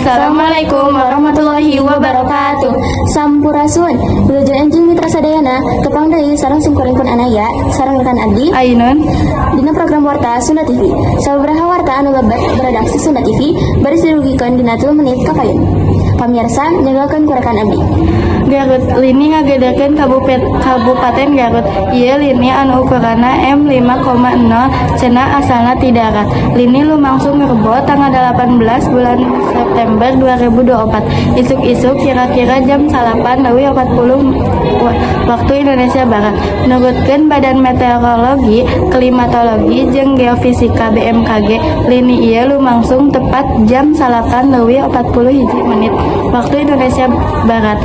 Assalamualaikum warahmatullahi wabarakatuh. Sampurasun, Wilujeng enjing mitra sadayana, tepang deui sareng simkuringkeun anaya, sareng rekan abdi. Ainun. Dina program Warta Sunda TV. Sababaraha warta anu lebet beredaksi Sunda TV, bari dirugikeun dina 3 menit ka payun. Pamirsa, ninggalkeun ku rekan abdi. Garut lini ngagedakeun Kabupaten Garut. Ieu lini anu ukuranna M5,0 cenah asalna ti darat. Lini lumangsung Rebo tanggal 18 bulan September 2024. Isuk-isuk kira-kira jam 8.40 waktu Indonesia Barat. Nurutkeun Badan Meteorologi, Klimatologi jeung Geofisika BMKG, lini ieu lumangsung tepat jam 8.41 waktu Indonesia Barat.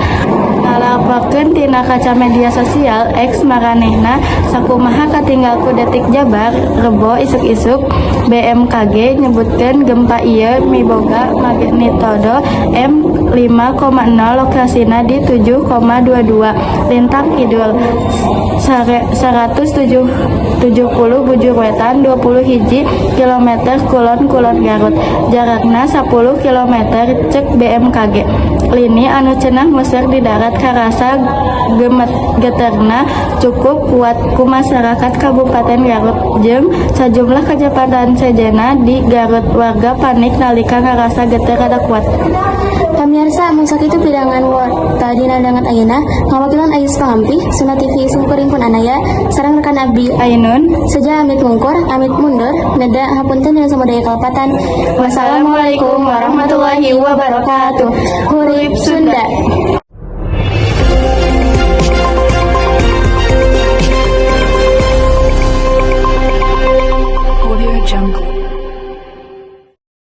Ngalaporkeun tina kaca media sosial X maranehna sakumaha katinggalku detik Jabar Rebo isuk-isuk. BMKG nyebutkeun gempa ieu miboga magnitudo M5,0 lokasina di 7,22 lintang kidul 170 bujur wetan 20 hiji kilometer kulon Garut. Jarakna 10 km cek BMKG. Lini anu cenah museur di darat karasa geterna cukup kuat ku masyarakat Kabupaten Garut jeung sajumlah kacepatan sejenna di Garut. Warga panik nalika ngarasa geter kada kuat. Pamirsa, mangsa kitu pidangan warta dina dangan ayeuna, ngawakilan Ayus Pangampi, Sunda TV simkuringkeun anaya, sareng rekan abdi Ainun. Saja amit mungkur, amit mundur, neda hapunten dina samudaya kalpatan. Wassalamualaikum warahmatullahi wabarakatuh. Hurip Sunda.